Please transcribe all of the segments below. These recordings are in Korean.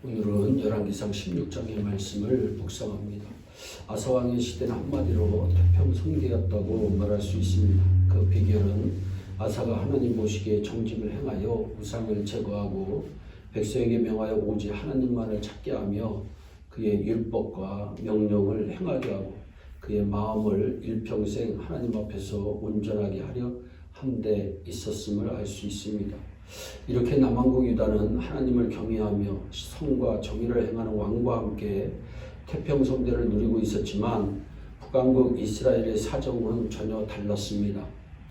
오늘은 열왕기상 16장의 말씀을 묵상합니다. 아사왕의 시대는 한마디로 태평성대였다고 말할 수 있습니다. 그 비결은 아사가 하나님 보시기에 정직을 행하여 우상을 제거하고 백성에게 명하여 오직 하나님만을 찾게 하며 그의 율법과 명령을 행하게 하고 그의 마음을 일평생 하나님 앞에서 온전하게 하려 함대 있었음을 알 수 있습니다. 이렇게 남한국 유다는 하나님을 경외하며 성과 정의를 행하는 왕과 함께 태평성대를 누리고 있었지만 북왕국 이스라엘의 사정은 전혀 달랐습니다.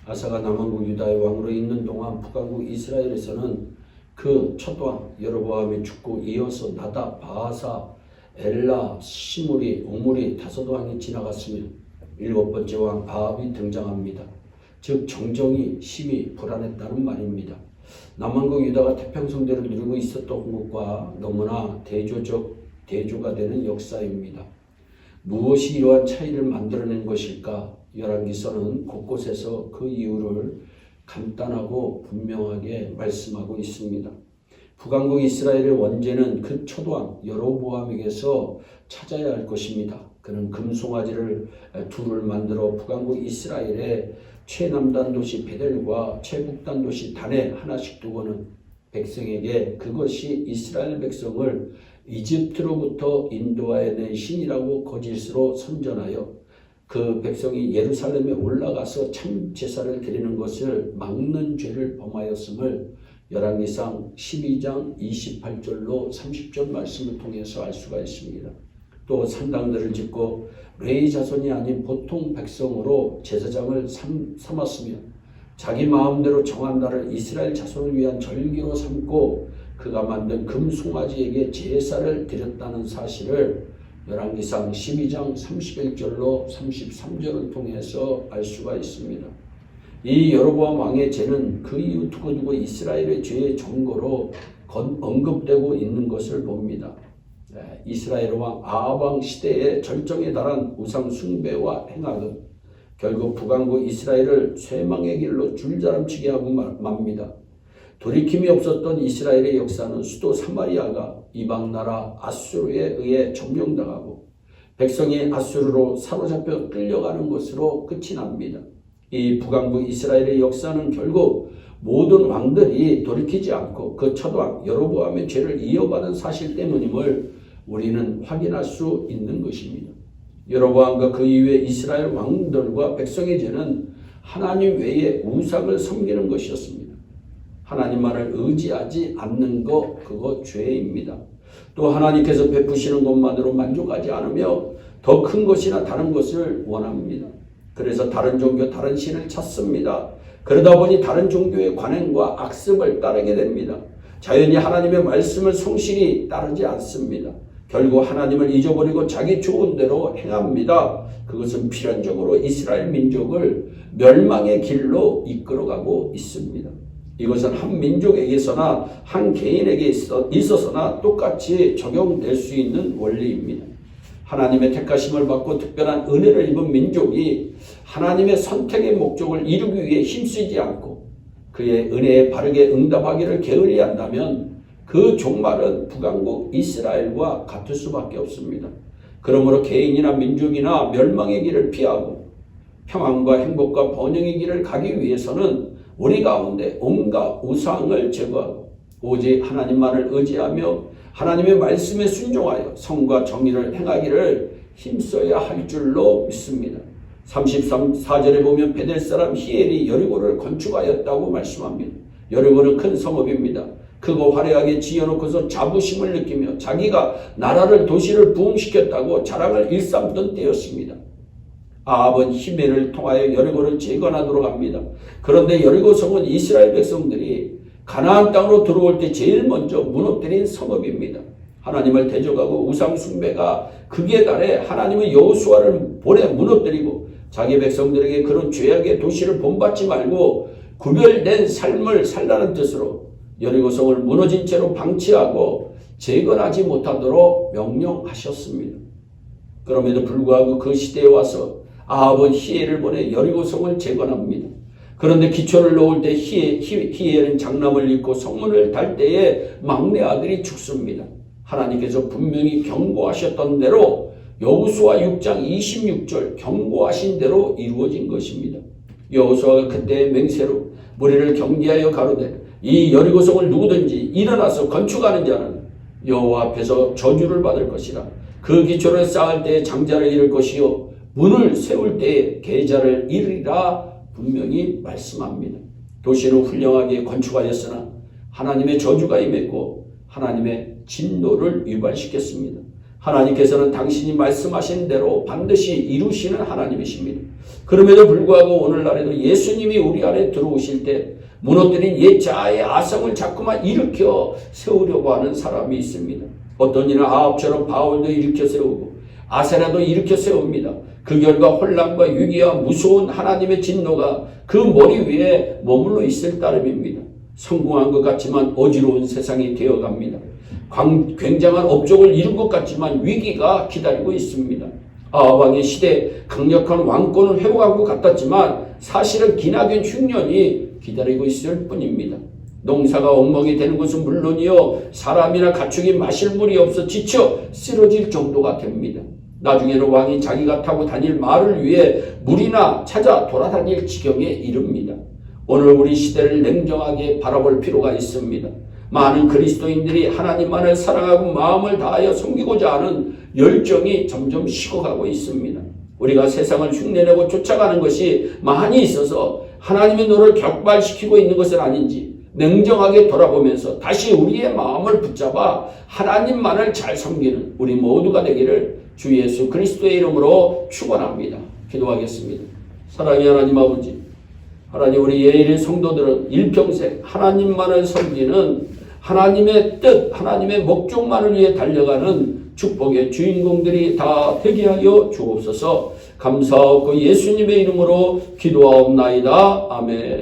아사가 남한국 유다의 왕으로 있는 동안 북왕국 이스라엘에서는 그 첫왕 여로보암이 죽고 이어서 나답, 바하사, 엘라, 시므리, 오므리 다섯 왕이 지나갔으며 일곱 번째 왕 아합이 등장합니다. 즉 정정이 심히 불안했다는 말입니다. 남한국 유다가 태평성대를 누리고 있었던 것과 너무나 대조가 되는 역사입니다. 무엇이 이러한 차이를 만들어낸 것일까? 열왕기서는 곳곳에서 그 이유를 간단하고 분명하게 말씀하고 있습니다. 북왕국 이스라엘의 원죄는 그 초도왕 여로보암에게서 찾아야 할 것입니다. 그는 금송아지를 둘을 만들어 북왕국 이스라엘의 최남단 도시 베델과 최북단 도시 단에 하나씩 두고는 백성에게 그것이 이스라엘 백성을 이집트로부터 인도하여낸 신이라고 거짓으로 선전하여 그 백성이 예루살렘에 올라가서 참 제사를 드리는 것을 막는 죄를 범하였음을 열왕기상 12장 28절로 30절 말씀을 통해서 알 수가 있습니다. 또 산당들을 짓고 레위 자손이 아닌 보통 백성으로 제사장을 삼았으며 자기 마음대로 정한 날을 이스라엘 자손을 위한 절기로 삼고 그가 만든 금송아지에게 제사를 드렸다는 사실을 열왕기상 12장 31절로 33절을 통해서 알 수가 있습니다. 이 여로보암 왕의 죄는 그 이후 두고두고 이스라엘의 죄의 정거로 언급되고 있는 것을 봅니다. 이스라엘 왕 아합 왕 시대의 절정에 달한 우상 숭배와 행악은 결국 북왕국 이스라엘을 쇠망의 길로 줄자람치게 하고 맙니다. 돌이킴이 없었던 이스라엘의 역사는 수도 사마리아가 이방 나라 아수르에 의해 점령당하고 백성이 아수르로 사로잡혀 끌려가는 것으로 끝이 납니다. 이 북왕국 이스라엘의 역사는 결국 모든 왕들이 돌이키지 않고 그 첫왕 여로보암의 죄를 이어받은 사실 때문임을 우리는 확인할 수 있는 것입니다. 여로보암과 그 이후에 이스라엘 왕들과 백성의 죄는 하나님 외에 우상을 섬기는 것이었습니다. 하나님만을 의지하지 않는 것, 그거 죄입니다. 또 하나님께서 베푸시는 것만으로 만족하지 않으며 더 큰 것이나 다른 것을 원합니다. 그래서 다른 종교, 다른 신을 찾습니다. 그러다 보니 다른 종교의 관행과 악습을 따르게 됩니다. 자연히 하나님의 말씀을 성실히 따르지 않습니다. 결국 하나님을 잊어버리고 자기 좋은 대로 행합니다. 그것은 필연적으로 이스라엘 민족을 멸망의 길로 이끌어가고 있습니다. 이것은 한 민족에게서나 한 개인에게 있어서나 똑같이 적용될 수 있는 원리입니다. 하나님의 택하심을 받고 특별한 은혜를 입은 민족이 하나님의 선택의 목적을 이루기 위해 힘쓰지 않고 그의 은혜에 바르게 응답하기를 게을리한다면 그 종말은 북왕국 이스라엘과 같을 수밖에 없습니다. 그러므로 개인이나 민족이나 멸망의 길을 피하고 평안과 행복과 번영의 길을 가기 위해서는 우리 가운데 온갖 우상을 제거하고 오직 하나님만을 의지하며 하나님의 말씀에 순종하여 성과 정의를 행하기를 힘써야 할 줄로 믿습니다. 34절에 보면 베델 사람 히엘이 여리고를 건축하였다고 말씀합니다. 여리고는 큰 성읍입니다. 크고 화려하게 지어놓고서 자부심을 느끼며 자기가 나라를 도시를 부흥시켰다고 자랑을 일삼던 때였습니다. 아합은 히멜을 통하여 여리고를 재건하도록 합니다. 그런데 여리고 성은 이스라엘 백성들이 가나안 땅으로 들어올 때 제일 먼저 무너뜨린 성읍입니다. 하나님을 대적하고 우상 숭배가 극에 달해 하나님의 여호수아를 보내 무너뜨리고 자기 백성들에게 그런 죄악의 도시를 본받지 말고 구별된 삶을 살라는 뜻으로 여리고성을 무너진 채로 방치하고 재건하지 못하도록 명령하셨습니다. 그럼에도 불구하고 그 시대에 와서 아합은 히엘을 보내 여리고성을 재건합니다. 그런데 기초를 놓을 때 히엘은 장남을 잃고 성문을 달 때에 막내 아들이 죽습니다. 하나님께서 분명히 경고하셨던 대로 여호수아 6장 26절 경고하신 대로 이루어진 것입니다. 여호수아가 그때 맹세로 무리를 경계하여 가로되 이 여리고성을 누구든지 일어나서 건축하는 자는 여호와 앞에서 저주를 받을 것이라. 그 기초를 쌓을 때에 장자를 잃을 것이요 문을 세울 때에 계자를 잃으리라 분명히 말씀합니다. 도시는 훌륭하게 건축하였으나 하나님의 저주가 임했고 하나님의 진노를 유발시켰습니다. 하나님께서는 당신이 말씀하신 대로 반드시 이루시는 하나님이십니다. 그럼에도 불구하고 오늘날에도 예수님이 우리 안에 들어오실 때 무너뜨린 옛 자아의 아성을 자꾸만 일으켜 세우려고 하는 사람이 있습니다. 어떤 이는 아합처럼 바울도 일으켜 세우고 아세라도 일으켜 세웁니다. 그 결과 혼란과 위기와 무서운 하나님의 진노가 그 머리 위에 머물러 있을 따름입니다. 성공한 것 같지만 어지러운 세상이 되어갑니다. 굉장한 업적을 이룬 것 같지만 위기가 기다리고 있습니다. 아합왕의 시대 강력한 왕권을 회복한 것 같았지만 사실은 기나긴 흉년이 기다리고 있을 뿐입니다. 농사가 엉망이 되는 것은 물론이요 사람이나 가축이 마실 물이 없어 지쳐 쓰러질 정도가 됩니다. 나중에는 왕이 자기가 타고 다닐 말을 위해 물이나 찾아 돌아다닐 지경에 이릅니다. 오늘 우리 시대를 냉정하게 바라볼 필요가 있습니다. 많은 그리스도인들이 하나님만을 사랑하고 마음을 다하여 섬기고자 하는 열정이 점점 식어가고 있습니다. 우리가 세상을 흉내내고 쫓아가는 것이 많이 있어서 하나님의 노를 격발시키고 있는 것은 아닌지 냉정하게 돌아보면서 다시 우리의 마음을 붙잡아 하나님만을 잘 섬기는 우리 모두가 되기를 주 예수 그리스도의 이름으로 축원합니다. 기도하겠습니다. 사랑의 하나님 아버지, 하나님 우리 예일의 성도들은 일평생 하나님만을 섬기는 하나님의 뜻, 하나님의 목적만을 위해 달려가는 축복의 주인공들이 다 되게 하여 주옵소서. 감사하고 예수님의 이름으로 기도하옵나이다. 아멘.